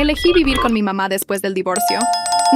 Elegí vivir con mi mamá después del divorcio.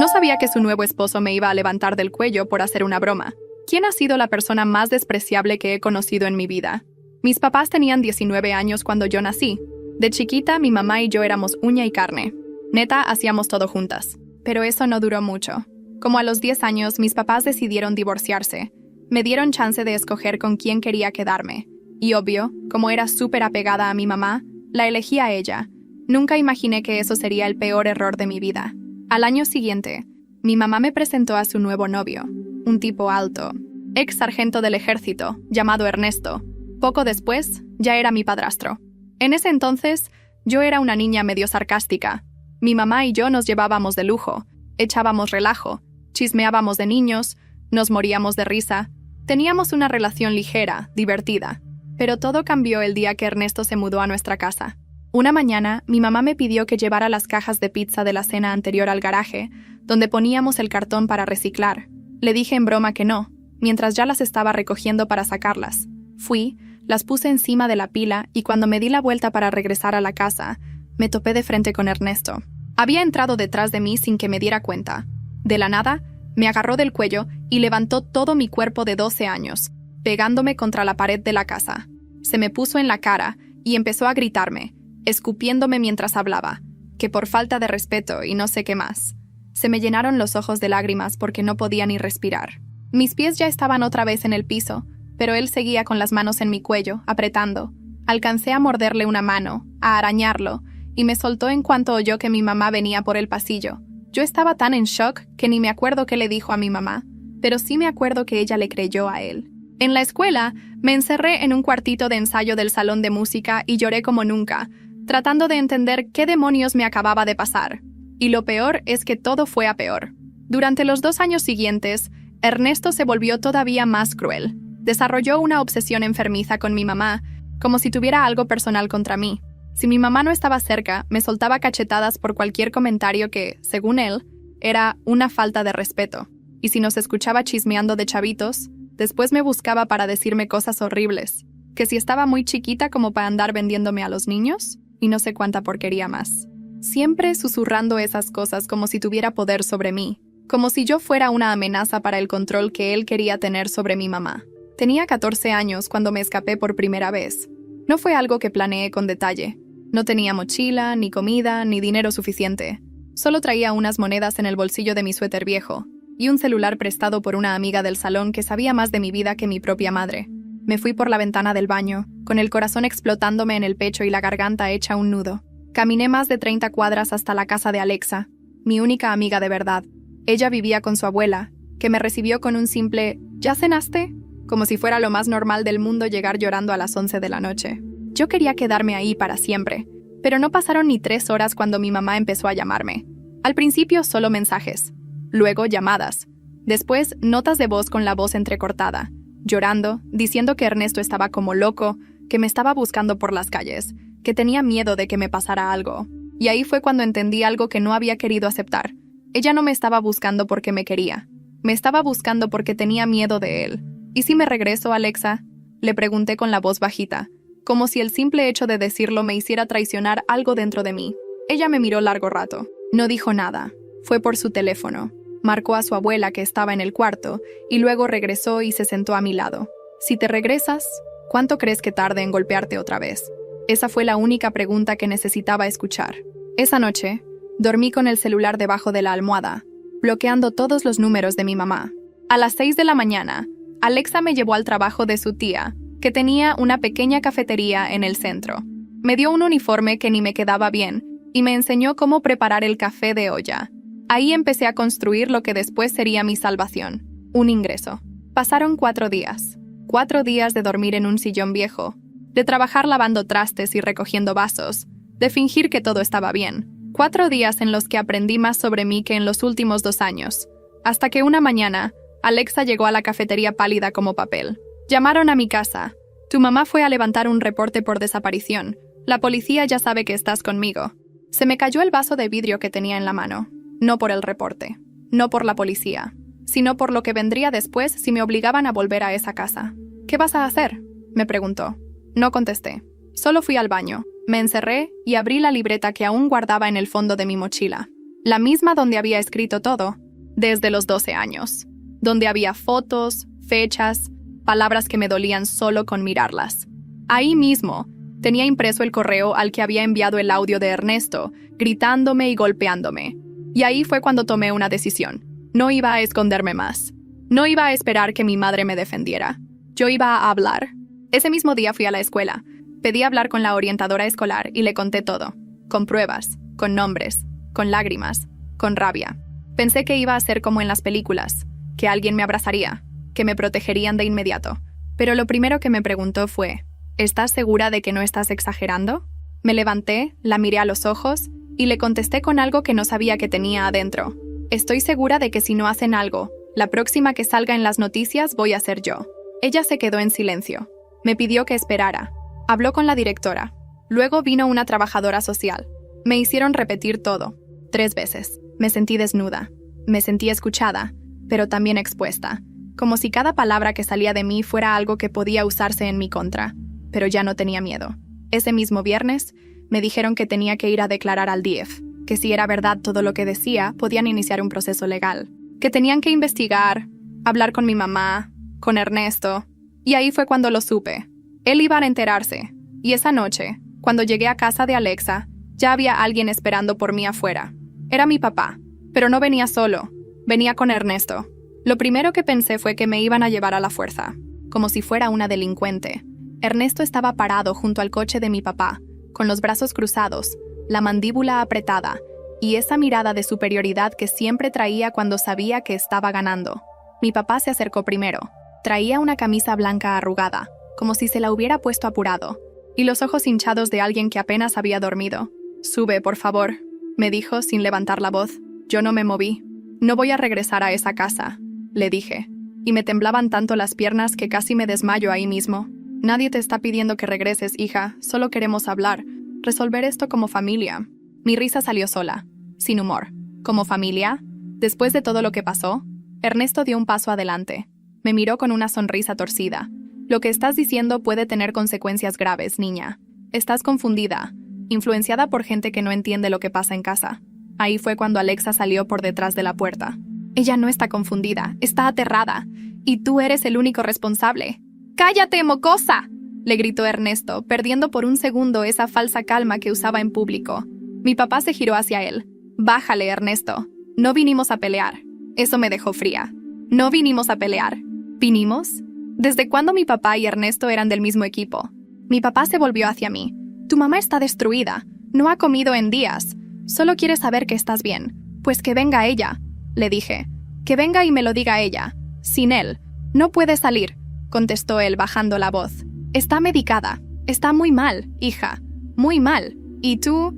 No sabía que su nuevo esposo me iba a levantar del cuello por hacer una broma. ¿Quién ha sido la persona más despreciable que he conocido en mi vida? Mis papás tenían 19 años cuando yo nací. De chiquita, mi mamá y yo éramos uña y carne. Neta, hacíamos todo juntas. Pero eso no duró mucho. Como a los 10 años, mis papás decidieron divorciarse. Me dieron chance de escoger con quién quería quedarme. Y obvio, como era súper apegada a mi mamá, la elegí a ella. Nunca imaginé que eso sería el peor error de mi vida. Al año siguiente, mi mamá me presentó a su nuevo novio, un tipo alto, ex sargento del ejército, llamado Ernesto. Poco después, ya era mi padrastro. En ese entonces, yo era una niña medio sarcástica. Mi mamá y yo nos llevábamos de lujo, echábamos relajo, chismeábamos de niños, nos moríamos de risa. Teníamos una relación ligera, divertida. Pero todo cambió el día que Ernesto se mudó a nuestra casa. Una mañana, mi mamá me pidió que llevara las cajas de pizza de la cena anterior al garaje, donde poníamos el cartón para reciclar. Le dije en broma que no, mientras ya las estaba recogiendo para sacarlas. Fui, las puse encima de la pila y cuando me di la vuelta para regresar a la casa, me topé de frente con Ernesto. Había entrado detrás de mí sin que me diera cuenta. De la nada, me agarró del cuello y levantó todo mi cuerpo de 12 años, pegándome contra la pared de la casa. Se me puso en la cara y empezó a gritarme, escupiéndome mientras hablaba, que por falta de respeto y no sé qué más. Se me llenaron los ojos de lágrimas porque no podía ni respirar. Mis pies ya estaban otra vez en el piso, pero él seguía con las manos en mi cuello, apretando. Alcancé a morderle una mano, a arañarlo, y me soltó en cuanto oyó que mi mamá venía por el pasillo. Yo estaba tan en shock que ni me acuerdo qué le dijo a mi mamá, pero sí me acuerdo que ella le creyó a él. En la escuela, me encerré en un cuartito de ensayo del salón de música y lloré como nunca, tratando de entender qué demonios me acababa de pasar. Y lo peor es que todo fue a peor. Durante los 2 años siguientes, Ernesto se volvió todavía más cruel. Desarrolló una obsesión enfermiza con mi mamá, como si tuviera algo personal contra mí. Si mi mamá no estaba cerca, me soltaba cachetadas por cualquier comentario que, según él, era una falta de respeto. Y si nos escuchaba chismeando de chavitos, después me buscaba para decirme cosas horribles. Que si estaba muy chiquita como para andar vendiéndome a los niños, y no sé cuánta porquería más. Siempre susurrando esas cosas como si tuviera poder sobre mí, como si yo fuera una amenaza para el control que él quería tener sobre mi mamá. Tenía 14 años cuando me escapé por primera vez. No fue algo que planeé con detalle. No tenía mochila, ni comida, ni dinero suficiente. Solo traía unas monedas en el bolsillo de mi suéter viejo, y un celular prestado por una amiga del salón que sabía más de mi vida que mi propia madre. Me fui por la ventana del baño, con el corazón explotándome en el pecho y la garganta hecha un nudo. Caminé más de 30 cuadras hasta la casa de Alexa, mi única amiga de verdad. Ella vivía con su abuela, que me recibió con un simple ¿ya cenaste?, como si fuera lo más normal del mundo llegar llorando a las 11 de la noche. Yo quería quedarme ahí para siempre, pero no pasaron ni 3 horas cuando mi mamá empezó a llamarme. Al principio solo mensajes, luego llamadas, después notas de voz con la voz entrecortada, llorando, diciendo que Ernesto estaba como loco, que me estaba buscando por las calles, que tenía miedo de que me pasara algo. Y ahí fue cuando entendí algo que no había querido aceptar. Ella no me estaba buscando porque me quería. Me estaba buscando porque tenía miedo de él. ¿Y si me regreso, Alexa?, le pregunté con la voz bajita, como si el simple hecho de decirlo me hiciera traicionar algo dentro de mí. Ella me miró largo rato. No dijo nada. Fue por su teléfono. Marcó a su abuela que estaba en el cuarto y luego regresó y se sentó a mi lado. Si te regresas, ¿cuánto crees que tarde en golpearte otra vez? Esa fue la única pregunta que necesitaba escuchar. Esa noche, dormí con el celular debajo de la almohada, bloqueando todos los números de mi mamá. A las 6 de la mañana, Alexa me llevó al trabajo de su tía, que tenía una pequeña cafetería en el centro. Me dio un uniforme que ni me quedaba bien y me enseñó cómo preparar el café de olla. Ahí empecé a construir lo que después sería mi salvación, un ingreso. Pasaron 4 días. 4 días de dormir en un sillón viejo, de trabajar lavando trastes y recogiendo vasos, de fingir que todo estaba bien. 4 días en los que aprendí más sobre mí que en los últimos 2 años, hasta que una mañana, Alexa llegó a la cafetería pálida como papel. Llamaron a mi casa. Tu mamá fue a levantar un reporte por desaparición. La policía ya sabe que estás conmigo. Se me cayó el vaso de vidrio que tenía en la mano. No por el reporte, no por la policía, sino por lo que vendría después si me obligaban a volver a esa casa. ¿Qué vas a hacer?, me preguntó. No contesté. Solo fui al baño. Me encerré y abrí la libreta que aún guardaba en el fondo de mi mochila. La misma donde había escrito todo, desde los 12 años. Donde había fotos, fechas, palabras que me dolían solo con mirarlas. Ahí mismo, tenía impreso el correo al que había enviado el audio de Ernesto, gritándome y golpeándome. Y ahí fue cuando tomé una decisión. No iba a esconderme más. No iba a esperar que mi madre me defendiera. Yo iba a hablar. Ese mismo día fui a la escuela. Pedí hablar con la orientadora escolar y le conté todo. Con pruebas, con nombres, con lágrimas, con rabia. Pensé que iba a ser como en las películas, que alguien me abrazaría, que me protegerían de inmediato. Pero lo primero que me preguntó fue, ¿estás segura de que no estás exagerando? Me levanté, la miré a los ojos y le contesté con algo que no sabía que tenía adentro. Estoy segura de que si no hacen algo, la próxima que salga en las noticias voy a ser yo. Ella se quedó en silencio. Me pidió que esperara. Habló con la directora. Luego vino una trabajadora social. Me hicieron repetir todo. 3 veces. Me sentí desnuda. Me sentí escuchada, pero también expuesta. Como si cada palabra que salía de mí fuera algo que podía usarse en mi contra. Pero ya no tenía miedo. Ese mismo viernes, me dijeron que tenía que ir a declarar al DIF, que si era verdad todo lo que decía, podían iniciar un proceso legal. Que tenían que investigar, hablar con mi mamá, con Ernesto. Y ahí fue cuando lo supe. Él iba a enterarse. Y esa noche, cuando llegué a casa de Alexa, ya había alguien esperando por mí afuera. Era mi papá, pero no venía solo. Venía con Ernesto. Lo primero que pensé fue que me iban a llevar a la fuerza, como si fuera una delincuente. Ernesto estaba parado junto al coche de mi papá, con los brazos cruzados, la mandíbula apretada, y esa mirada de superioridad que siempre traía cuando sabía que estaba ganando. Mi papá se acercó primero. Traía una camisa blanca arrugada, como si se la hubiera puesto apurado, y los ojos hinchados de alguien que apenas había dormido. «Sube, por favor», me dijo sin levantar la voz. Yo no me moví. «No voy a regresar a esa casa», le dije, y me temblaban tanto las piernas que casi me desmayo ahí mismo. «Nadie te está pidiendo que regreses, hija, solo queremos hablar, resolver esto como familia». Mi risa salió sola, sin humor. ¿Como familia? Después de todo lo que pasó, Ernesto dio un paso adelante. Me miró con una sonrisa torcida. «Lo que estás diciendo puede tener consecuencias graves, niña. Estás confundida, influenciada por gente que no entiende lo que pasa en casa». Ahí fue cuando Alexa salió por detrás de la puerta. «Ella no está confundida, está aterrada. Y tú eres el único responsable». «¡Cállate, mocosa!», le gritó Ernesto, perdiendo por un segundo esa falsa calma que usaba en público. Mi papá se giró hacia él. «Bájale, Ernesto. No vinimos a pelear». Eso me dejó fría. «No vinimos a pelear». ¿Vinimos? ¿Desde cuándo mi papá y Ernesto eran del mismo equipo? Mi papá se volvió hacia mí. «Tu mamá está destruida. No ha comido en días. Solo quiere saber que estás bien. Pues que venga ella», le dije. «Que venga y me lo diga ella. Sin él. No puede salir», contestó él bajando la voz. «Está medicada. Está muy mal, hija. Muy mal. Y tú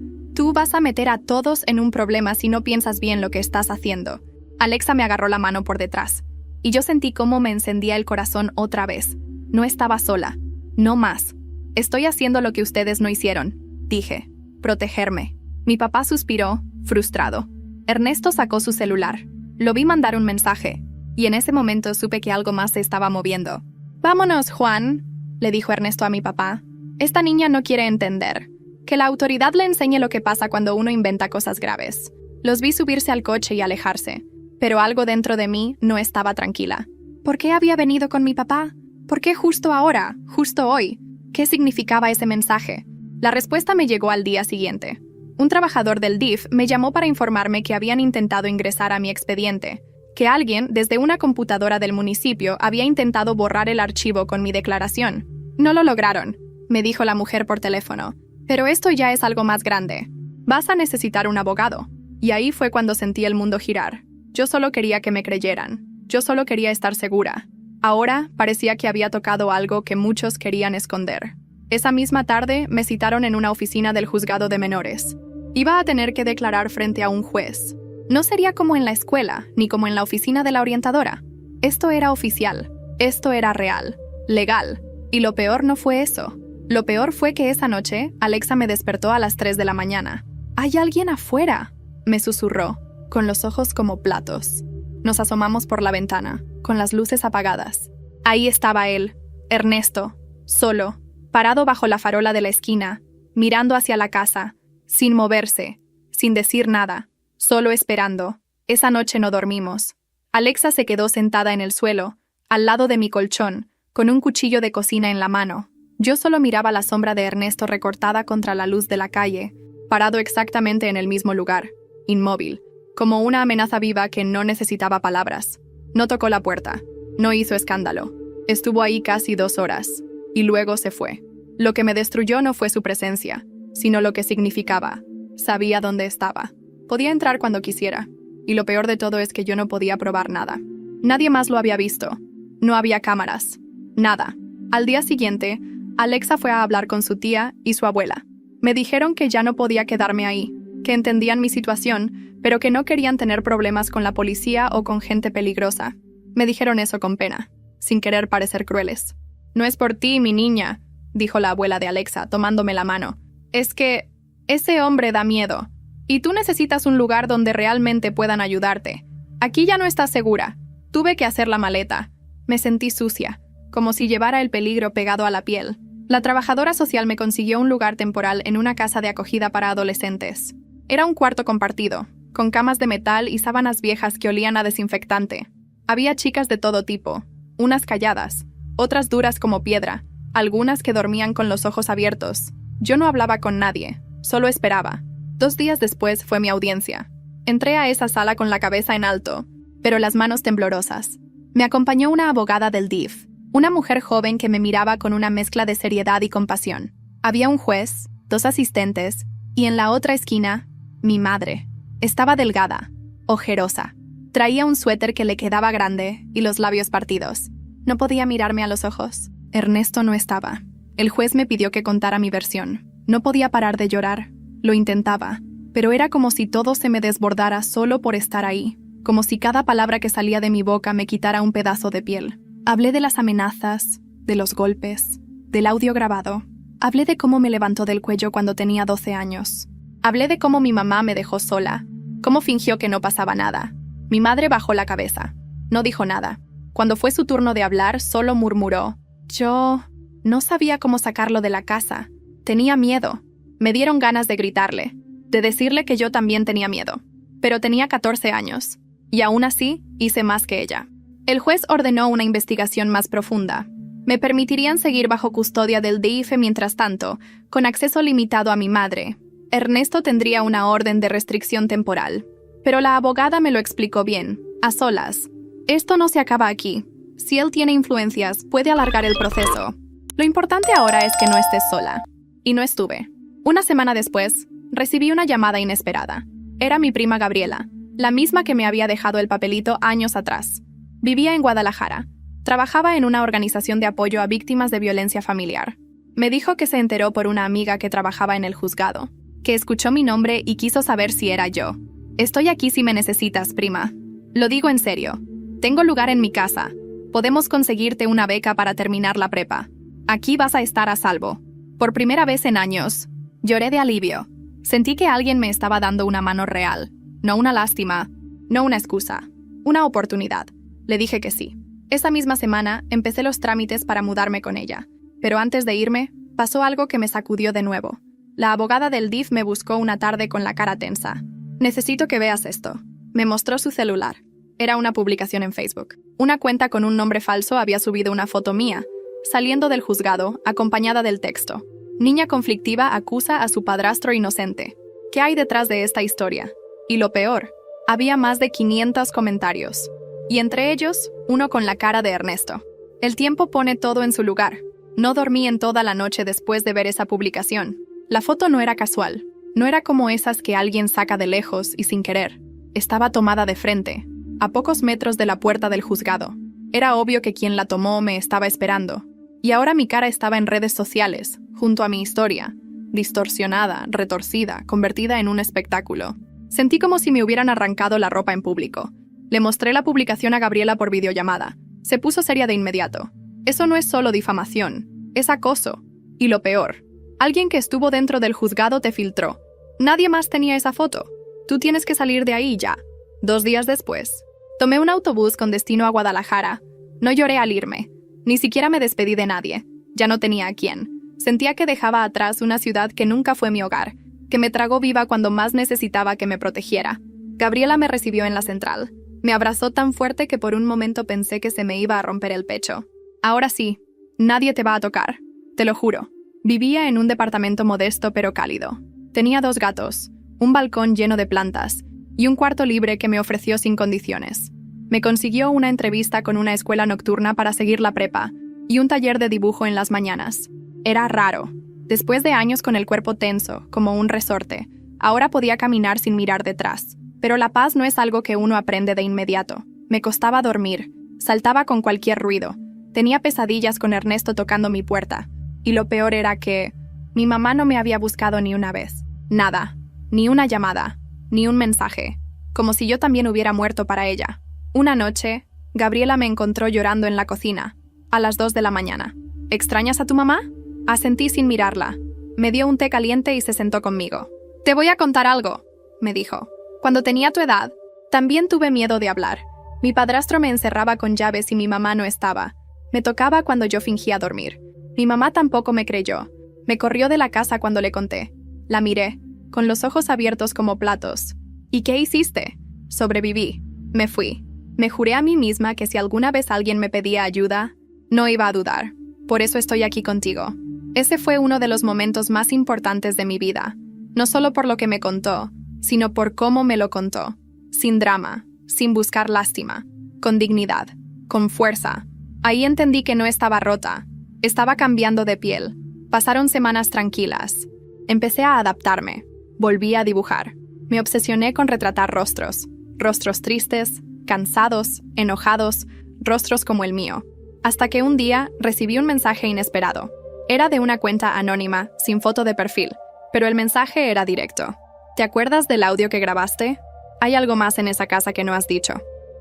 vas a meter a todos en un problema si no piensas bien lo que estás haciendo». Alexa me agarró la mano por detrás. Y yo sentí cómo me encendía el corazón otra vez. No estaba sola. No más. «Estoy haciendo lo que ustedes no hicieron», dije. «Protegerme». Mi papá suspiró, frustrado. Ernesto sacó su celular. Lo vi mandar un mensaje. Y en ese momento supe que algo más se estaba moviendo. «Vámonos, Juan», le dijo Ernesto a mi papá. «Esta niña no quiere entender. Que la autoridad le enseñe lo que pasa cuando uno inventa cosas graves». Los vi subirse al coche y alejarse. Pero algo dentro de mí no estaba tranquila. ¿Por qué había venido con mi papá? ¿Por qué justo ahora? ¿Justo hoy? ¿Qué significaba ese mensaje? La respuesta me llegó al día siguiente. Un trabajador del DIF me llamó para informarme que habían intentado ingresar a mi expediente, que alguien, desde una computadora del municipio, había intentado borrar el archivo con mi declaración. «No lo lograron», me dijo la mujer por teléfono. «Pero esto ya es algo más grande. Vas a necesitar un abogado». Y ahí fue cuando sentí el mundo girar. Yo solo quería que me creyeran. Yo solo quería estar segura. Ahora parecía que había tocado algo que muchos querían esconder. Esa misma tarde me citaron en una oficina del juzgado de menores. Iba a tener que declarar frente a un juez. No sería como en la escuela, ni como en la oficina de la orientadora. Esto era oficial. Esto era real. Legal. Y lo peor no fue eso. Lo peor fue que esa noche, Alexa me despertó a las 3 de la mañana. «¿Hay alguien afuera?», me susurró, con los ojos como platos. Nos asomamos por la ventana, con las luces apagadas. Ahí estaba él, Ernesto, solo, parado bajo la farola de la esquina, mirando hacia la casa, sin moverse, sin decir nada, solo esperando. Esa noche no dormimos. Alexa se quedó sentada en el suelo, al lado de mi colchón, con un cuchillo de cocina en la mano. Yo solo miraba la sombra de Ernesto recortada contra la luz de la calle, parado exactamente en el mismo lugar, inmóvil, como una amenaza viva que no necesitaba palabras. No tocó la puerta, no hizo escándalo. Estuvo ahí casi 2 horas, y luego se fue. Lo que me destruyó no fue su presencia, sino lo que significaba. Sabía dónde estaba. Podía entrar cuando quisiera, y lo peor de todo es que yo no podía probar nada. Nadie más lo había visto. No había cámaras. Nada. Al día siguiente, Alexa fue a hablar con su tía y su abuela. Me dijeron que ya no podía quedarme ahí, que entendían mi situación, pero que no querían tener problemas con la policía o con gente peligrosa. Me dijeron eso con pena, sin querer parecer crueles. «No es por ti, mi niña», dijo la abuela de Alexa, tomándome la mano. «Es que ese hombre da miedo, y tú necesitas un lugar donde realmente puedan ayudarte. Aquí ya no estás segura. Tuve que hacer la maleta. Me sentí sucia, como si llevara el peligro pegado a la piel. La trabajadora social me consiguió un lugar temporal en una casa de acogida para adolescentes. Era un cuarto compartido, con camas de metal y sábanas viejas que olían a desinfectante. Había chicas de todo tipo, unas calladas, otras duras como piedra, algunas que dormían con los ojos abiertos. Yo no hablaba con nadie, solo esperaba. 2 días después fue mi audiencia. Entré a esa sala con la cabeza en alto, pero las manos temblorosas. Me acompañó una abogada del DIF, una mujer joven que me miraba con una mezcla de seriedad y compasión. Había un juez, 2 asistentes, y en la otra esquina, mi madre. Estaba delgada, ojerosa. Traía un suéter que le quedaba grande y los labios partidos. No podía mirarme a los ojos. Ernesto no estaba. El juez me pidió que contara mi versión. No podía parar de llorar. Lo intentaba, pero era como si todo se me desbordara solo por estar ahí, como si cada palabra que salía de mi boca me quitara un pedazo de piel. Hablé de las amenazas, de los golpes, del audio grabado. Hablé de cómo me levantó del cuello cuando tenía 12 años. Hablé de cómo mi mamá me dejó sola, cómo fingió que no pasaba nada. Mi madre bajó la cabeza. No dijo nada. Cuando fue su turno de hablar, solo murmuró. Yo no sabía cómo sacarlo de la casa. Tenía miedo. Me dieron ganas de gritarle, de decirle que yo también tenía miedo. Pero tenía 14 años, y aún así hice más que ella. El juez ordenó una investigación más profunda. Me permitirían seguir bajo custodia del DIF mientras tanto, con acceso limitado a mi madre. Ernesto tendría una orden de restricción temporal. Pero la abogada me lo explicó bien, a solas. Esto no se acaba aquí. Si él tiene influencias, puede alargar el proceso. Lo importante ahora es que no estés sola. Y no estuve. Una semana después, recibí una llamada inesperada. Era mi prima Gabriela, la misma que me había dejado el papelito años atrás. Vivía en Guadalajara. Trabajaba en una organización de apoyo a víctimas de violencia familiar. Me dijo que se enteró por una amiga que trabajaba en el juzgado, que escuchó mi nombre y quiso saber si era yo. Estoy aquí si me necesitas, prima. Lo digo en serio. Tengo lugar en mi casa. Podemos conseguirte una beca para terminar la prepa. Aquí vas a estar a salvo. Por primera vez en años, lloré de alivio. Sentí que alguien me estaba dando una mano real. No una lástima, no una excusa. Una oportunidad. Le dije que sí. Esa misma semana empecé los trámites para mudarme con ella. Pero antes de irme, pasó algo que me sacudió de nuevo. La abogada del DIF me buscó una tarde con la cara tensa. Necesito que veas esto. Me mostró su celular. Era una publicación en Facebook. Una cuenta con un nombre falso había subido una foto mía, saliendo del juzgado, acompañada del texto. Niña conflictiva acusa a su padrastro inocente. ¿Qué hay detrás de esta historia? Y lo peor, había más de 500 comentarios. Y entre ellos, uno con la cara de Ernesto. El tiempo pone todo en su lugar. No dormí en toda la noche después de ver esa publicación. La foto no era casual. No era como esas que alguien saca de lejos y sin querer. Estaba tomada de frente, a pocos metros de la puerta del juzgado. Era obvio que quien la tomó me estaba esperando. Y ahora mi cara estaba en redes sociales, junto a mi historia, distorsionada, retorcida, convertida en un espectáculo. Sentí como si me hubieran arrancado la ropa en público. Le mostré la publicación a Gabriela por videollamada. Se puso seria de inmediato. Eso no es solo difamación, es acoso. Y lo peor, alguien que estuvo dentro del juzgado te filtró. Nadie más tenía esa foto. Tú tienes que salir de ahí ya. 2 días después, tomé un autobús con destino a Guadalajara. No lloré al irme. Ni siquiera me despedí de nadie. Ya no tenía a quién. Sentía que dejaba atrás una ciudad que nunca fue mi hogar, que me tragó viva cuando más necesitaba que me protegiera. Gabriela me recibió en la central. Me abrazó tan fuerte que por un momento pensé que se me iba a romper el pecho. Ahora sí, nadie te va a tocar, te lo juro. Vivía en un departamento modesto pero cálido. Tenía 2 gatos, un balcón lleno de plantas y un cuarto libre que me ofreció sin condiciones. Me consiguió una entrevista con una escuela nocturna para seguir la prepa y un taller de dibujo en las mañanas. Era raro. Después de años con el cuerpo tenso, como un resorte, ahora podía caminar sin mirar detrás. Pero la paz no es algo que uno aprende de inmediato. Me costaba dormir, saltaba con cualquier ruido. Tenía pesadillas con Ernesto tocando mi puerta. Y lo peor era que mi mamá no me había buscado ni una vez. Nada. Ni una llamada. Ni un mensaje. Como si yo también hubiera muerto para ella. Una noche, Gabriela me encontró llorando en la cocina, a las 2 de la mañana. ¿Extrañas a tu mamá? Asentí sin mirarla. Me dio un té caliente y se sentó conmigo. Te voy a contar algo, me dijo. Cuando tenía tu edad, también tuve miedo de hablar. Mi padrastro me encerraba con llaves y mi mamá no estaba. Me tocaba cuando yo fingía dormir. Mi mamá tampoco me creyó. Me corrió de la casa cuando le conté. La miré, con los ojos abiertos como platos. ¿Y qué hiciste? Sobreviví. Me fui. Me juré a mí misma que si alguna vez alguien me pedía ayuda, no iba a dudar. Por eso estoy aquí contigo. Ese fue uno de los momentos más importantes de mi vida. No solo por lo que me contó, sino por cómo me lo contó. Sin drama, sin buscar lástima, con dignidad, con fuerza. Ahí entendí que no estaba rota, estaba cambiando de piel. Pasaron semanas tranquilas. Empecé a adaptarme, volví a dibujar. Me obsesioné con retratar rostros tristes, cansados, enojados, rostros como el mío. Hasta que un día recibí un mensaje inesperado. Era de una cuenta anónima, sin foto de perfil, pero el mensaje era directo. ¿Te acuerdas del audio que grabaste? Hay algo más en esa casa que no has dicho.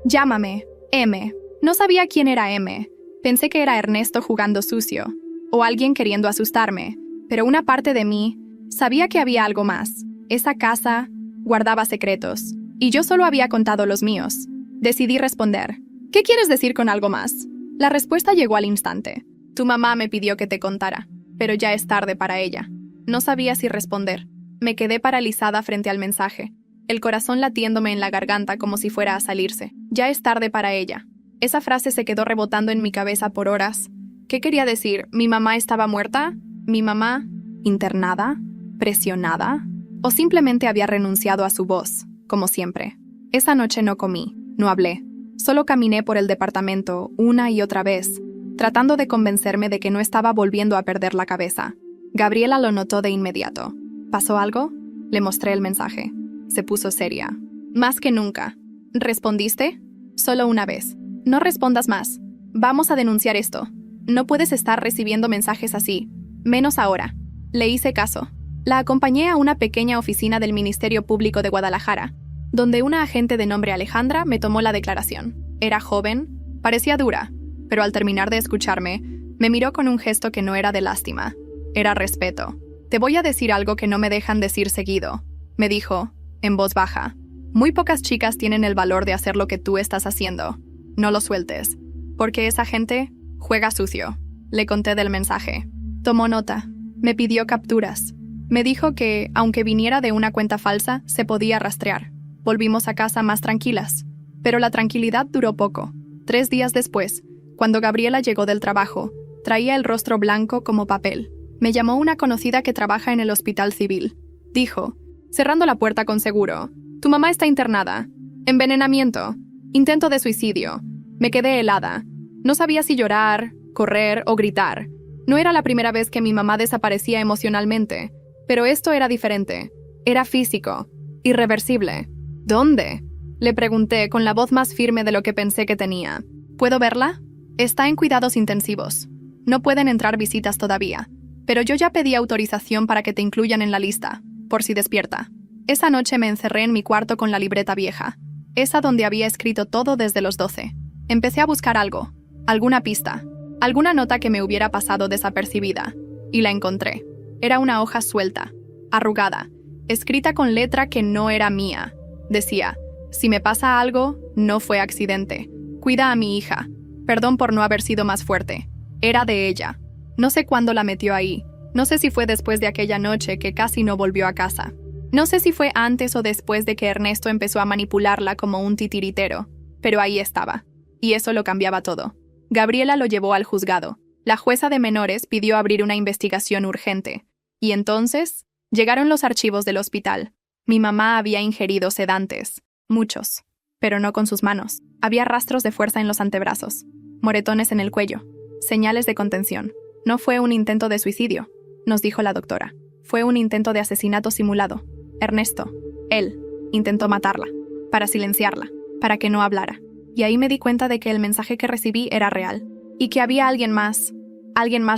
Llámame, M. No sabía quién era M. Pensé que era Ernesto jugando sucio, o alguien queriendo asustarme, pero una parte de mí sabía que había algo más. Esa casa guardaba secretos, y yo solo había contado los míos. Decidí responder. ¿Qué quieres decir con algo más? La respuesta llegó al instante. Tu mamá me pidió que te contara, pero ya es tarde para ella. No sabía si responder. Me quedé paralizada frente al mensaje, el corazón latiéndome en la garganta como si fuera a salirse. Ya es tarde para ella. Esa frase se quedó rebotando en mi cabeza por horas. ¿Qué quería decir? ¿Mi mamá estaba muerta? ¿Mi mamá internada? ¿Presionada? ¿O simplemente había renunciado a su voz, como siempre? Esa noche no comí, no hablé. Solo caminé por el departamento una y otra vez, tratando de convencerme de que no estaba volviendo a perder la cabeza. Gabriela lo notó de inmediato. ¿Pasó algo? Le mostré el mensaje. Se puso seria. Más que nunca. ¿Respondiste? Solo una vez. No respondas más. Vamos a denunciar esto. No puedes estar recibiendo mensajes así. Menos ahora. Le hice caso. La acompañé a una pequeña oficina del Ministerio Público de Guadalajara, donde una agente de nombre Alejandra me tomó la declaración. Era joven, parecía dura, pero al terminar de escucharme, me miró con un gesto que no era de lástima. Era respeto. Te voy a decir algo que no me dejan decir seguido, me dijo, en voz baja. Muy pocas chicas tienen el valor de hacer lo que tú estás haciendo. No lo sueltes, porque esa gente juega sucio. Le conté del mensaje. Tomó nota. Me pidió capturas. Me dijo que, aunque viniera de una cuenta falsa, se podía rastrear. Volvimos a casa más tranquilas. Pero la tranquilidad duró poco. 3 días después, cuando Gabriela llegó del trabajo, traía el rostro blanco como papel. Me llamó una conocida que trabaja en el hospital civil. Dijo, cerrando la puerta con seguro, tu mamá está internada. Envenenamiento. Intento de suicidio. Me quedé helada. No sabía si llorar, correr o gritar. No era la primera vez que mi mamá desaparecía emocionalmente, pero esto era diferente. Era físico. Irreversible. ¿Dónde? Le pregunté con la voz más firme de lo que pensé que tenía. ¿Puedo verla? Está en cuidados intensivos. No pueden entrar visitas todavía, pero yo ya pedí autorización para que te incluyan en la lista, por si despierta. Esa noche me encerré en mi cuarto con la libreta vieja, esa donde había escrito todo desde los 12. Empecé a buscar algo, alguna pista, alguna nota que me hubiera pasado desapercibida, y la encontré. Era una hoja suelta, arrugada, escrita con letra que no era mía. Decía, si me pasa algo, no fue accidente. Cuida a mi hija. Perdón por no haber sido más fuerte. Era de ella. No sé cuándo la metió ahí, No sé si fue después de aquella noche que casi no volvió a casa. No sé si fue antes o después de que Ernesto empezó a manipularla como un titiritero, pero ahí estaba. Y eso lo cambiaba todo. Gabriela lo llevó al juzgado. La jueza de menores pidió abrir una investigación urgente. Y entonces, llegaron los archivos del hospital. Mi mamá había ingerido sedantes. Muchos. Pero no con sus manos. Había rastros de fuerza en los antebrazos. Moretones en el cuello. Señales de contención. No fue un intento de suicidio, nos dijo la doctora. Fue un intento de asesinato simulado. Ernesto, él, intentó matarla, para silenciarla, para que no hablara. Y ahí me di cuenta de que el mensaje que recibí era real. Y que había alguien más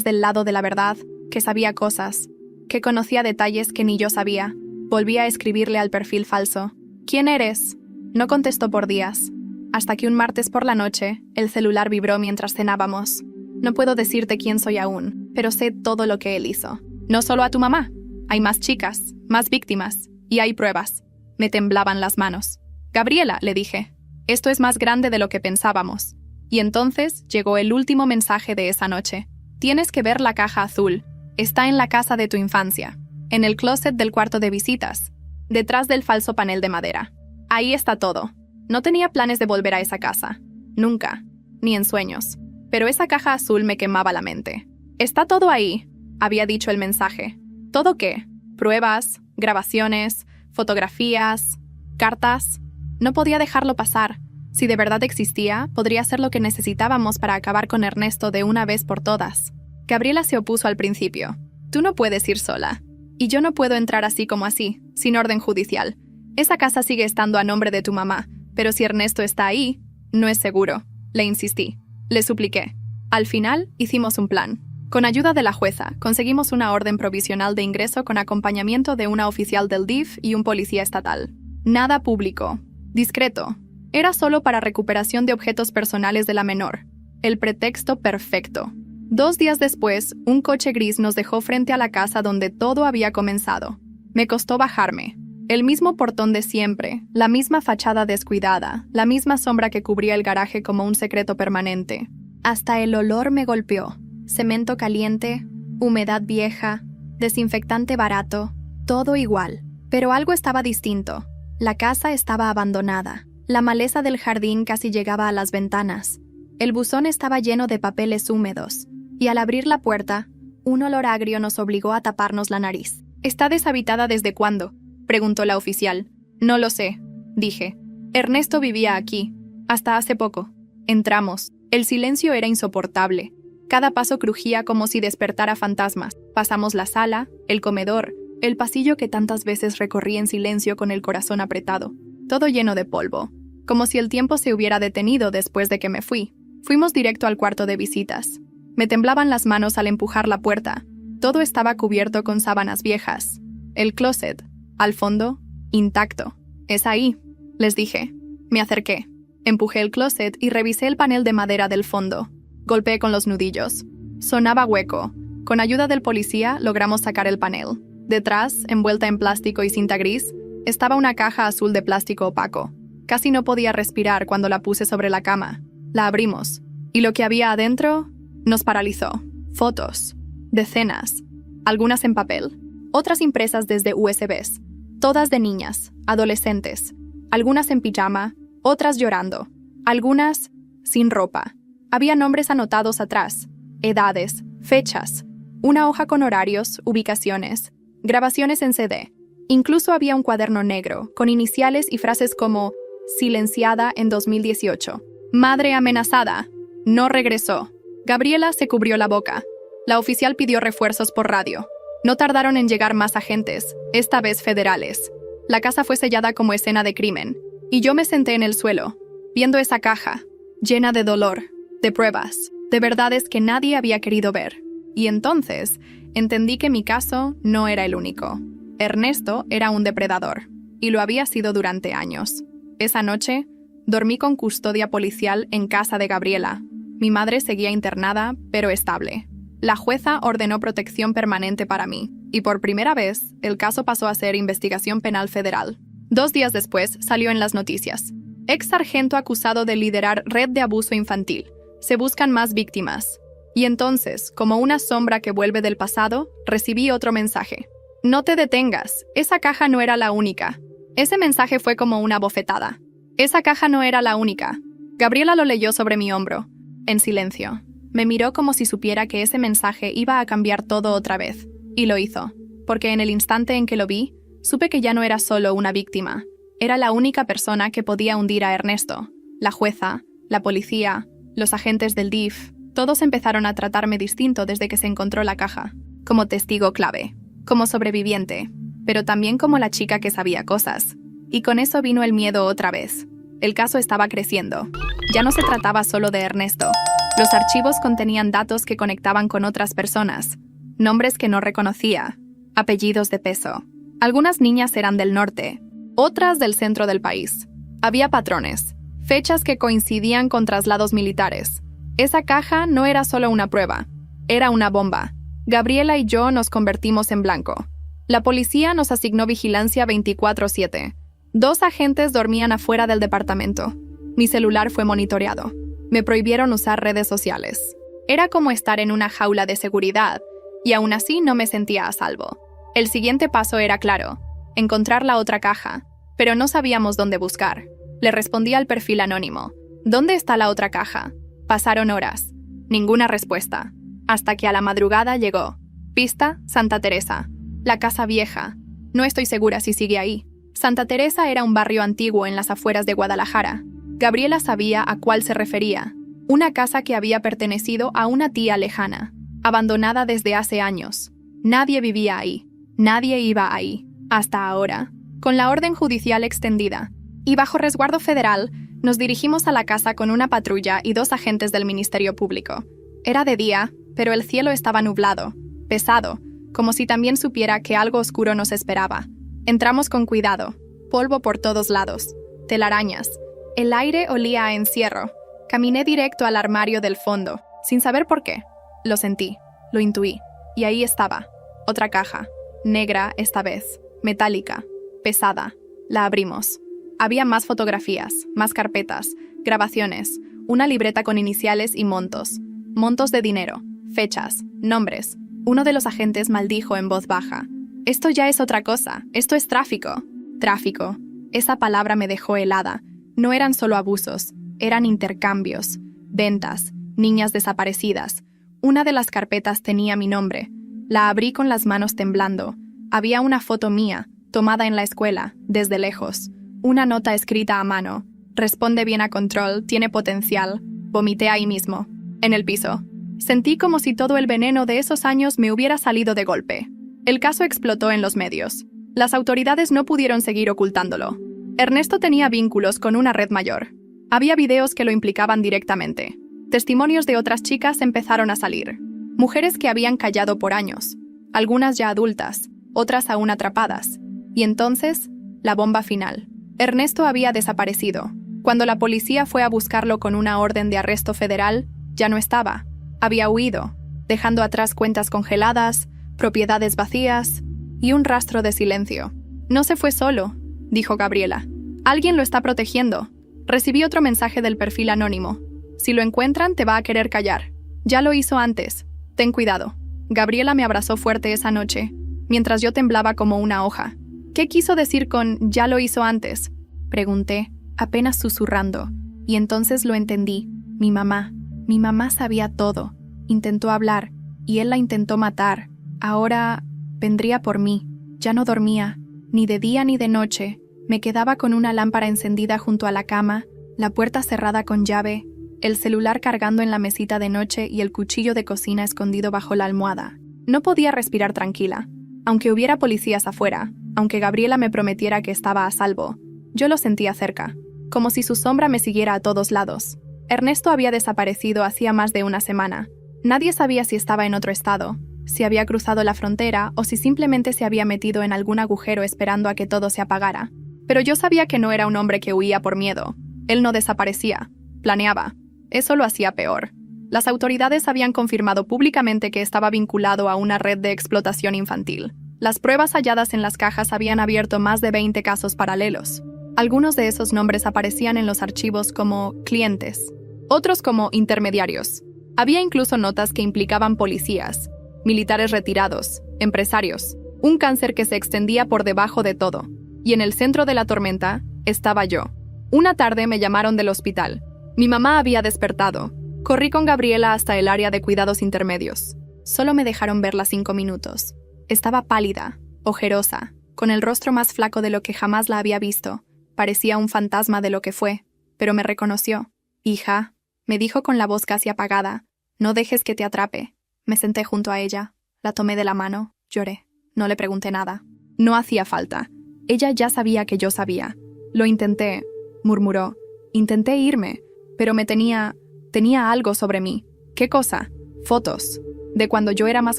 del lado de la verdad, que sabía cosas, que conocía detalles que ni yo sabía. Volví a escribirle al perfil falso. ¿Quién eres? No contestó por días. Hasta que un martes por la noche, el celular vibró mientras cenábamos. No puedo decirte quién soy aún, pero sé todo lo que él hizo. No solo a tu mamá. Hay más chicas, más víctimas, y hay pruebas. Me temblaban las manos. Gabriela, le dije, esto es más grande de lo que pensábamos. Y entonces llegó el último mensaje de esa noche. Tienes que ver la caja azul. Está en la casa de tu infancia, en el closet del cuarto de visitas, detrás del falso panel de madera. Ahí está todo. No tenía planes de volver a esa casa. Nunca. Ni en sueños. Pero esa caja azul me quemaba la mente. Está todo ahí, había dicho el mensaje. ¿Todo qué? Pruebas, grabaciones, fotografías, cartas. No podía dejarlo pasar. Si de verdad existía, podría ser lo que necesitábamos para acabar con Ernesto de una vez por todas. Gabriela se opuso al principio. Tú no puedes ir sola. Y yo no puedo entrar así como así, sin orden judicial. Esa casa sigue estando a nombre de tu mamá, pero si Ernesto está ahí, no es seguro. Le insistí. Le supliqué. Al final, hicimos un plan. Con ayuda de la jueza, conseguimos una orden provisional de ingreso con acompañamiento de una oficial del DIF y un policía estatal. Nada público. Discreto. Era solo para recuperación de objetos personales de la menor. El pretexto perfecto. 2 días después, un coche gris nos dejó frente a la casa donde todo había comenzado. Me costó bajarme. El mismo portón de siempre, la misma fachada descuidada, la misma sombra que cubría el garaje como un secreto permanente. Hasta el olor me golpeó. Cemento caliente, humedad vieja, desinfectante barato, todo igual. Pero algo estaba distinto. La casa estaba abandonada. La maleza del jardín casi llegaba a las ventanas. El buzón estaba lleno de papeles húmedos. Y al abrir la puerta, un olor agrio nos obligó a taparnos la nariz. ¿Está deshabitada desde cuándo?, preguntó la oficial. No lo sé, dije. Ernesto vivía aquí, hasta hace poco. Entramos. El silencio era insoportable. Cada paso crujía como si despertara fantasmas. Pasamos la sala, el comedor, el pasillo que tantas veces recorrí en silencio con el corazón apretado. Todo lleno de polvo. Como si el tiempo se hubiera detenido después de que me fui. Fuimos directo al cuarto de visitas. Me temblaban las manos al empujar la puerta. Todo estaba cubierto con sábanas viejas. El closet, al fondo, intacto. Es ahí, les dije. Me acerqué. Empujé el closet y revisé el panel de madera del fondo. Golpeé con los nudillos. Sonaba hueco. Con ayuda del policía logramos sacar el panel. Detrás, envuelta en plástico y cinta gris, estaba una caja azul de plástico opaco. Casi no podía respirar cuando la puse sobre la cama. La abrimos. Y lo que había adentro nos paralizó. Fotos. Decenas. Algunas en papel. Otras impresas desde USBs. Todas de niñas, adolescentes. Algunas en pijama, otras llorando. Algunas sin ropa. Había nombres anotados atrás. Edades, fechas. Una hoja con horarios, ubicaciones. Grabaciones en CD. Incluso había un cuaderno negro, con iniciales y frases como silenciada en 2018. Madre amenazada. No regresó. Gabriela se cubrió la boca. La oficial pidió refuerzos por radio. No tardaron en llegar más agentes, esta vez federales. La casa fue sellada como escena de crimen, y yo me senté en el suelo, viendo esa caja, llena de dolor, de pruebas, de verdades que nadie había querido ver. Y entonces entendí que mi caso no era el único. Ernesto era un depredador, y lo había sido durante años. Esa noche, dormí con custodia policial en casa de Gabriela. Mi madre seguía internada, pero estable. La jueza ordenó protección permanente para mí, y por primera vez, el caso pasó a ser investigación penal federal. 2 días después, salió en las noticias. Ex sargento acusado de liderar red de abuso infantil. Se buscan más víctimas. Y entonces, como una sombra que vuelve del pasado, recibí otro mensaje. No te detengas, esa caja no era la única. Ese mensaje fue como una bofetada. Esa caja no era la única. Gabriela lo leyó sobre mi hombro, en silencio. Me miró como si supiera que ese mensaje iba a cambiar todo otra vez. Y lo hizo, porque en el instante en que lo vi, supe que ya no era solo una víctima. Era la única persona que podía hundir a Ernesto. La jueza, la policía, los agentes del DIF, todos empezaron a tratarme distinto desde que se encontró la caja. Como testigo clave, como sobreviviente, pero también como la chica que sabía cosas. Y con eso vino el miedo otra vez. El caso estaba creciendo. Ya no se trataba solo de Ernesto. Los archivos contenían datos que conectaban con otras personas, nombres que no reconocía, apellidos de peso. Algunas niñas eran del norte, otras del centro del país. Había patrones, fechas que coincidían con traslados militares. Esa caja no era solo una prueba, era una bomba. Gabriela y yo nos convertimos en blanco. La policía nos asignó vigilancia 24/7. 2 agentes dormían afuera del departamento. Mi celular fue monitoreado. Me prohibieron usar redes sociales. Era como estar en una jaula de seguridad, y aún así no me sentía a salvo. El siguiente paso era claro, encontrar la otra caja, pero no sabíamos dónde buscar. Le respondí al perfil anónimo. ¿Dónde está la otra caja? Pasaron horas. Ninguna respuesta. Hasta que a la madrugada llegó. Pista, Santa Teresa. La casa vieja. No estoy segura si sigue ahí. Santa Teresa era un barrio antiguo en las afueras de Guadalajara. Gabriela sabía a cuál se refería. Una casa que había pertenecido a una tía lejana, abandonada desde hace años. Nadie vivía ahí. Nadie iba ahí. Hasta ahora. Con la orden judicial extendida. Y bajo resguardo federal, nos dirigimos a la casa con una patrulla y 2 agentes del Ministerio Público. Era de día, pero el cielo estaba nublado, pesado, como si también supiera que algo oscuro nos esperaba. Entramos con cuidado. Polvo por todos lados. Telarañas. El aire olía a encierro. Caminé directo al armario del fondo, sin saber por qué. Lo sentí, lo intuí. Y ahí estaba. Otra caja. Negra esta vez. Metálica. Pesada. La abrimos. Había más fotografías, más carpetas, grabaciones, una libreta con iniciales y montos. Montos de dinero, fechas, nombres. Uno de los agentes maldijo en voz baja. Esto ya es otra cosa. Esto es tráfico. Tráfico. Esa palabra me dejó helada. No eran solo abusos, eran intercambios, ventas, niñas desaparecidas. Una de las carpetas tenía mi nombre. La abrí con las manos temblando. Había una foto mía, tomada en la escuela, desde lejos. Una nota escrita a mano. Responde bien a control, tiene potencial. Vomité ahí mismo, en el piso. Sentí como si todo el veneno de esos años me hubiera salido de golpe. El caso explotó en los medios. Las autoridades no pudieron seguir ocultándolo. Ernesto tenía vínculos con una red mayor. Había videos que lo implicaban directamente. Testimonios de otras chicas empezaron a salir. Mujeres que habían callado por años. Algunas ya adultas, otras aún atrapadas. Y entonces, la bomba final. Ernesto había desaparecido. Cuando la policía fue a buscarlo con una orden de arresto federal, ya no estaba. Había huido, dejando atrás cuentas congeladas, propiedades vacías y un rastro de silencio. No se fue solo, dijo Gabriela. Alguien lo está protegiendo. Recibí otro mensaje del perfil anónimo. Si lo encuentran, te va a querer callar. Ya lo hizo antes. Ten cuidado. Gabriela me abrazó fuerte esa noche, mientras yo temblaba como una hoja. ¿Qué quiso decir con «ya lo hizo antes?» Pregunté, apenas susurrando, y entonces lo entendí. Mi mamá sabía todo. Intentó hablar, y él la intentó matar. Ahora vendría por mí. Ya no dormía, ni de día ni de noche. Me quedaba con una lámpara encendida junto a la cama, la puerta cerrada con llave, el celular cargando en la mesita de noche y el cuchillo de cocina escondido bajo la almohada. No podía respirar tranquila. Aunque hubiera policías afuera, aunque Gabriela me prometiera que estaba a salvo, yo lo sentía cerca, como si su sombra me siguiera a todos lados. Ernesto había desaparecido hacía más de una semana. Nadie sabía si estaba en otro estado, si había cruzado la frontera o si simplemente se había metido en algún agujero esperando a que todo se apagara. Pero yo sabía que no era un hombre que huía por miedo. Él no desaparecía, planeaba. Eso lo hacía peor. Las autoridades habían confirmado públicamente que estaba vinculado a una red de explotación infantil. Las pruebas halladas en las cajas habían abierto más de 20 casos paralelos. Algunos de esos nombres aparecían en los archivos como clientes, otros como intermediarios. Había incluso notas que implicaban policías, militares retirados, empresarios, un cáncer que se extendía por debajo de todo. Y en el centro de la tormenta estaba yo. Una tarde me llamaron del hospital. Mi mamá había despertado. Corrí con Gabriela hasta el área de cuidados intermedios. Solo me dejaron verla 5 minutos. Estaba pálida, ojerosa, con el rostro más flaco de lo que jamás la había visto. Parecía un fantasma de lo que fue, pero me reconoció. «Hija», me dijo con la voz casi apagada, «no dejes que te atrape». Me senté junto a ella, la tomé de la mano, lloré. No le pregunté nada. No hacía falta. Ella ya sabía que yo sabía. «Lo intenté», murmuró. «Intenté irme, pero tenía algo sobre mí». «¿Qué cosa?» «Fotos. De cuando yo era más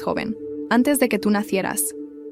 joven, antes de que tú nacieras.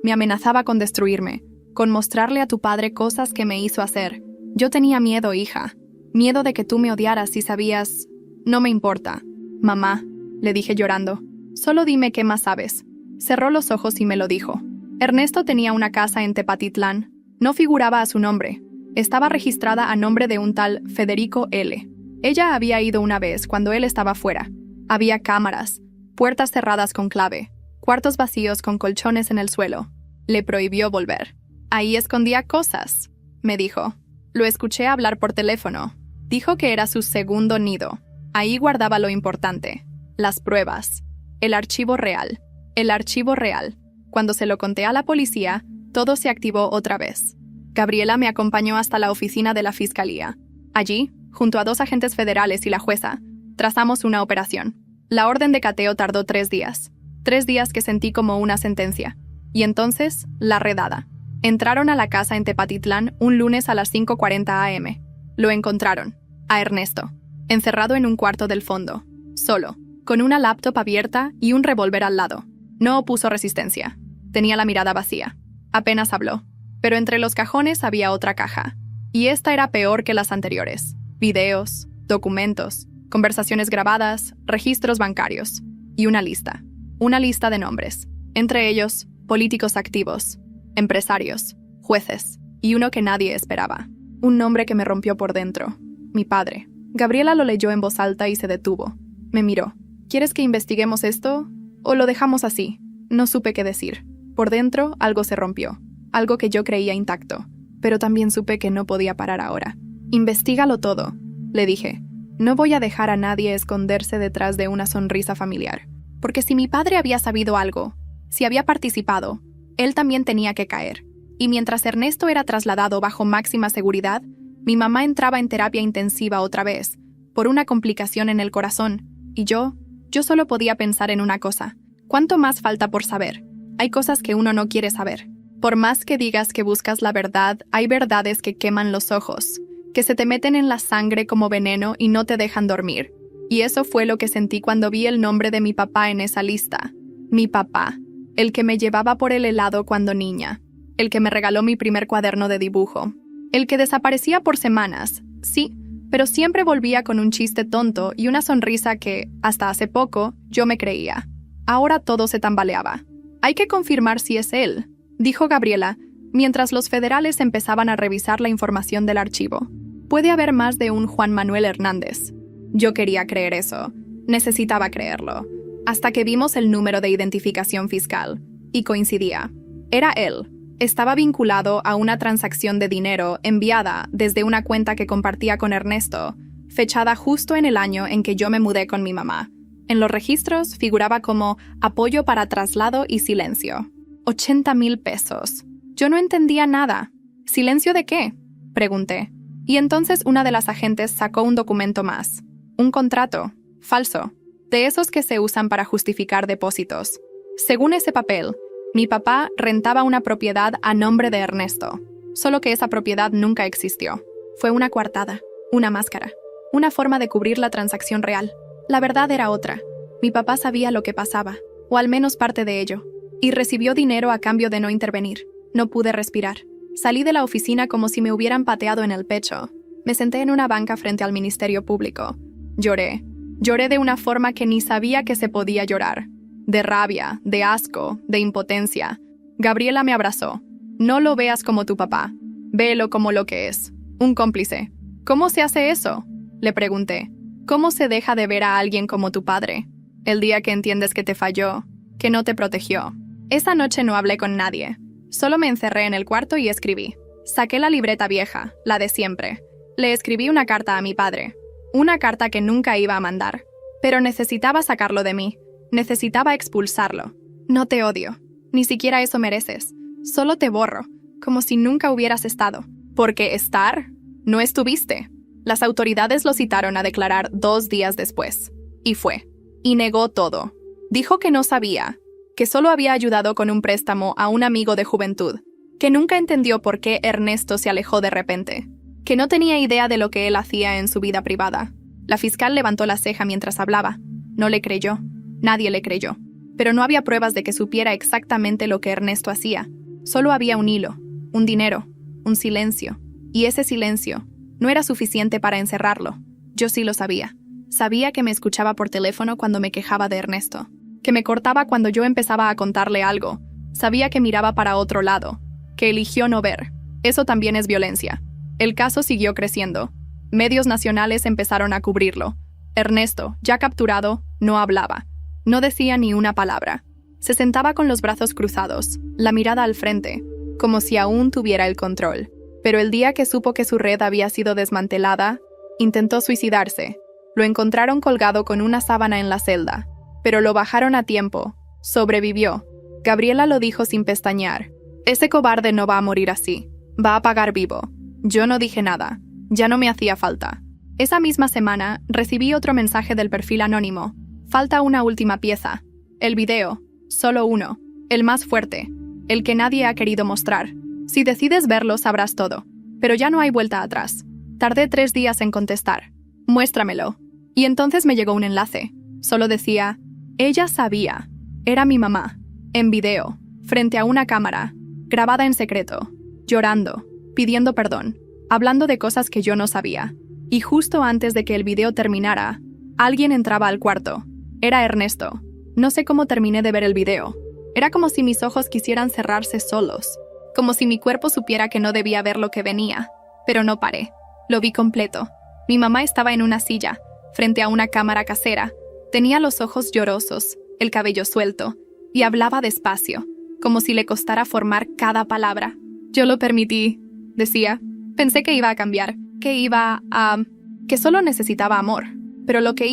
Me amenazaba con destruirme, con mostrarle a tu padre cosas que me hizo hacer. Yo tenía miedo, hija. Miedo de que tú me odiaras si sabías... No me importa». «Mamá», le dije llorando, «solo dime qué más sabes». Cerró los ojos y me lo dijo. Ernesto tenía una casa en Tepatitlán. No figuraba a su nombre. Estaba registrada a nombre de un tal Federico L. Ella había ido una vez cuando él estaba fuera. Había cámaras, puertas cerradas con clave, cuartos vacíos con colchones en el suelo. Le prohibió volver. «Ahí escondía cosas», me dijo. Lo escuché hablar por teléfono. Dijo que era su segundo nido. Ahí guardaba lo importante, las pruebas, el archivo real. El archivo real. Cuando se lo conté a la policía, todo se activó otra vez. Gabriela me acompañó hasta la oficina de la fiscalía. Allí, junto a 2 agentes federales y la jueza, trazamos una operación. La orden de cateo tardó 3 días. 3 días que sentí como una sentencia. Y entonces, la redada. Entraron a la casa en Tepatitlán un lunes a las 5:40 a.m. Lo encontraron, a Ernesto, encerrado en un cuarto del fondo, solo, con una laptop abierta y un revólver al lado. No opuso resistencia. Tenía la mirada vacía. Apenas habló. Pero entre los cajones había otra caja. Y esta era peor que las anteriores. Videos, documentos, conversaciones grabadas, registros bancarios. Y una lista. Una lista de nombres. Entre ellos, políticos activos, empresarios, jueces. Y uno que nadie esperaba. Un nombre que me rompió por dentro. Mi padre. Gabriela lo leyó en voz alta y se detuvo. Me miró. «¿Quieres que investiguemos esto? ¿O lo dejamos así?» No supe qué decir. Por dentro, algo se rompió. Algo que yo creía intacto. Pero también supe que no podía parar ahora. «Investígalo todo», le dije. «No voy a dejar a nadie esconderse detrás de una sonrisa familiar. Porque si mi padre había sabido algo, si había participado, él también tenía que caer. Y mientras Ernesto era trasladado bajo máxima seguridad, mi mamá entraba en terapia intensiva otra vez, por una complicación en el corazón. Y yo solo podía pensar en una cosa. ¿Cuánto más falta por saber? Hay cosas que uno no quiere saber. Por más que digas que buscas la verdad, hay verdades que queman los ojos, que se te meten en la sangre como veneno y no te dejan dormir. Y eso fue lo que sentí cuando vi el nombre de mi papá en esa lista. Mi papá, el que me llevaba por el helado cuando niña, el que me regaló mi primer cuaderno de dibujo, el que desaparecía por semanas, sí, pero siempre volvía con un chiste tonto y una sonrisa que, hasta hace poco, yo me creía. Ahora todo se tambaleaba. «Hay que confirmar si es él», dijo Gabriela, mientras los federales empezaban a revisar la información del archivo. «Puede haber más de un Juan Manuel Hernández». Yo quería creer eso. Necesitaba creerlo. Hasta que vimos el número de identificación fiscal. Y coincidía. Era él. Estaba vinculado a una transacción de dinero enviada desde una cuenta que compartía con Ernesto, fechada justo en el año en que yo me mudé con mi mamá. En los registros figuraba como apoyo para traslado y silencio. 80,000 pesos. Yo no entendía nada. ¿Silencio de qué?, pregunté. Y entonces una de las agentes sacó un documento más. Un contrato. Falso. De esos que se usan para justificar depósitos. Según ese papel, mi papá rentaba una propiedad a nombre de Ernesto, solo que esa propiedad nunca existió. Fue una coartada, una máscara, una forma de cubrir la transacción real. La verdad era otra. Mi papá sabía lo que pasaba, o al menos parte de ello, y recibió dinero a cambio de no intervenir. No pude respirar. Salí de la oficina como si me hubieran pateado en el pecho. Me senté en una banca frente al Ministerio Público. Lloré. Lloré de una forma que ni sabía que se podía llorar. De rabia, de asco, de impotencia. Gabriela me abrazó. «No lo veas como tu papá. Véelo como lo que es. Un cómplice». «¿Cómo se hace eso?», le pregunté. «¿Cómo se deja de ver a alguien como tu padre?». El día que entiendes que te falló, que no te protegió. Esa noche no hablé con nadie. Solo me encerré en el cuarto y escribí. Saqué la libreta vieja, la de siempre. Le escribí una carta a mi padre. Una carta que nunca iba a mandar. Pero necesitaba sacarlo de mí. Necesitaba expulsarlo. No te odio. Ni siquiera eso mereces. Solo te borro, como si nunca hubieras estado. Porque estar, no estuviste. Las autoridades lo citaron a declarar 2 días después. Y fue. Y negó todo. Dijo que no sabía, que solo había ayudado con un préstamo a un amigo de juventud, que nunca entendió por qué Ernesto se alejó de repente, que no tenía idea de lo que él hacía en su vida privada. La fiscal levantó la ceja mientras hablaba. No le creyó. Nadie le creyó. Pero no había pruebas de que supiera exactamente lo que Ernesto hacía. Solo había un hilo, un dinero, un silencio. Y ese silencio no era suficiente para encerrarlo. Yo sí lo sabía. Sabía que me escuchaba por teléfono cuando me quejaba de Ernesto, que me cortaba cuando yo empezaba a contarle algo. Sabía que miraba para otro lado, que eligió no ver. Eso también es violencia. El caso siguió creciendo. Medios nacionales empezaron a cubrirlo. Ernesto, ya capturado, no hablaba. No decía ni una palabra. Se sentaba con los brazos cruzados, la mirada al frente, como si aún tuviera el control. Pero el día que supo que su red había sido desmantelada, intentó suicidarse. Lo encontraron colgado con una sábana en la celda, pero lo bajaron a tiempo. Sobrevivió. Gabriela lo dijo sin pestañear. Ese cobarde no va a morir así. Va a pagar vivo. Yo no dije nada. Ya no me hacía falta. Esa misma semana, recibí otro mensaje del perfil anónimo. Falta una última pieza. El video. Solo uno. El más fuerte. El que nadie ha querido mostrar. Si decides verlo, sabrás todo. Pero ya no hay vuelta atrás. Tardé 3 días en contestar. Muéstramelo. Y entonces me llegó un enlace. Solo decía, ella sabía. Era mi mamá. En video. Frente a una cámara. Grabada en secreto. Llorando. Pidiendo perdón. Hablando de cosas que yo no sabía. Y justo antes de que el video terminara, alguien entraba al cuarto. Era Ernesto. No sé cómo terminé de ver el video. Era como si mis ojos quisieran cerrarse solos. Como si mi cuerpo supiera que no debía ver lo que venía. Pero no paré. Lo vi completo. Mi mamá estaba en una silla, frente a una cámara casera. Tenía los ojos llorosos, el cabello suelto, y hablaba despacio, como si le costara formar cada palabra. Yo lo permití, decía. Pensé que iba a cambiar, que solo necesitaba amor. Pero lo que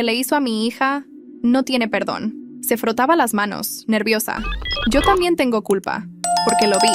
le hizo a mi hija, no tiene perdón. Se frotaba las manos, nerviosa. Yo también tengo culpa, porque lo vi,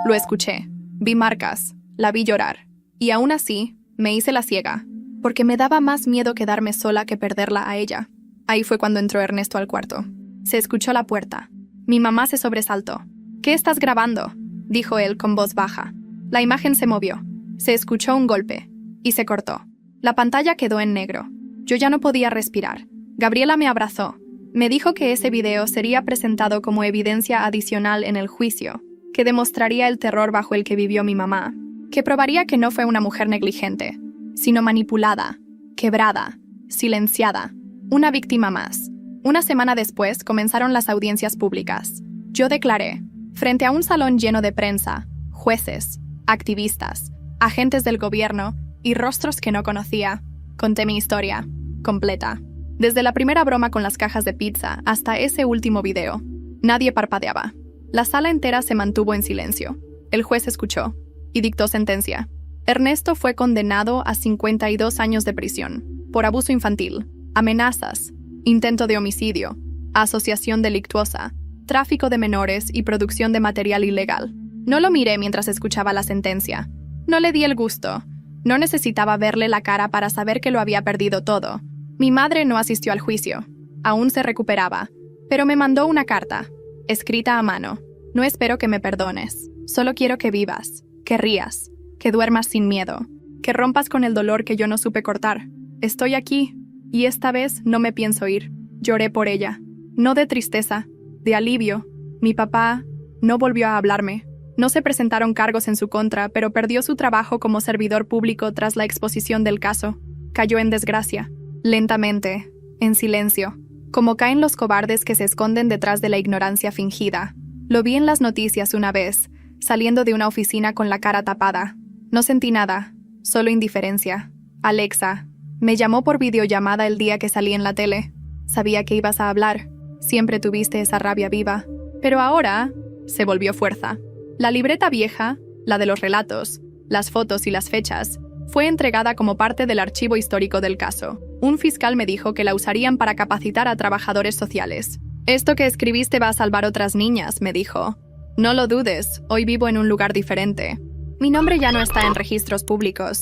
lo escuché, vi marcas, la vi llorar. Y aún así, me hice la ciega, porque me daba más miedo quedarme sola que perderla a ella. Ahí fue cuando entró Ernesto al cuarto. Se escuchó la puerta. Mi mamá se sobresaltó. ¿Qué estás grabando?, dijo él con voz baja. La imagen se movió. Se escuchó un golpe. Y se cortó. La pantalla quedó en negro. Yo ya no podía respirar. Gabriela me abrazó. Me dijo que ese video sería presentado como evidencia adicional en el juicio, que demostraría el terror bajo el que vivió mi mamá, que probaría que no fue una mujer negligente, sino manipulada, quebrada, silenciada, una víctima más. Una semana después comenzaron las audiencias públicas. Yo declaré, frente a un salón lleno de prensa, jueces, activistas, agentes del gobierno y rostros que no conocía. Conté mi historia, completa. Desde la primera broma con las cajas de pizza hasta ese último video. Nadie parpadeaba. La sala entera se mantuvo en silencio. El juez escuchó y dictó sentencia. Ernesto fue condenado a 52 años de prisión por abuso infantil, amenazas, intento de homicidio, asociación delictuosa, tráfico de menores y producción de material ilegal. No lo miré mientras escuchaba la sentencia. No le di el gusto. No necesitaba verle la cara para saber que lo había perdido todo. Mi madre no asistió al juicio. Aún se recuperaba, pero me mandó una carta, escrita a mano. No espero que me perdones. Solo quiero que vivas, que rías, que duermas sin miedo, que rompas con el dolor que yo no supe cortar. Estoy aquí, y esta vez no me pienso ir. Lloré por ella. No de tristeza, de alivio. Mi papá no volvió a hablarme. No se presentaron cargos en su contra, pero perdió su trabajo como servidor público tras la exposición del caso. Cayó en desgracia. Lentamente, en silencio, como caen los cobardes que se esconden detrás de la ignorancia fingida. Lo vi en las noticias una vez, saliendo de una oficina con la cara tapada. No sentí nada, solo indiferencia. Alexa me llamó por videollamada el día que salí en la tele. Sabía que ibas a hablar. Siempre tuviste esa rabia viva. Pero ahora se volvió fuerza. La libreta vieja, la de los relatos, las fotos y las fechas, fue entregada como parte del archivo histórico del caso. Un fiscal me dijo que la usarían para capacitar a trabajadores sociales. Esto que escribiste va a salvar otras niñas, me dijo. No lo dudes, hoy vivo en un lugar diferente. Mi nombre ya no está en registros públicos.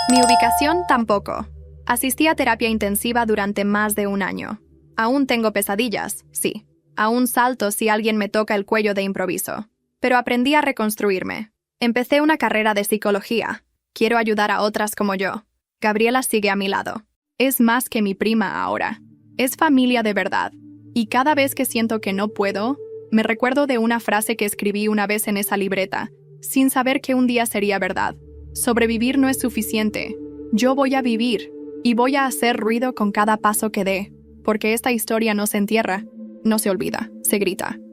Mi ubicación tampoco. Asistí a terapia intensiva durante más de un año. Aún tengo pesadillas, sí. Aún salto si alguien me toca el cuello de improviso. Pero aprendí a reconstruirme. Empecé una carrera de psicología. Quiero ayudar a otras como yo. Gabriela sigue a mi lado. Es más que mi prima ahora. Es familia de verdad. Y cada vez que siento que no puedo, me recuerdo de una frase que escribí una vez en esa libreta, sin saber que un día sería verdad. Sobrevivir no es suficiente. Yo voy a vivir, y voy a hacer ruido con cada paso que dé, porque esta historia no se entierra, no se olvida, se grita.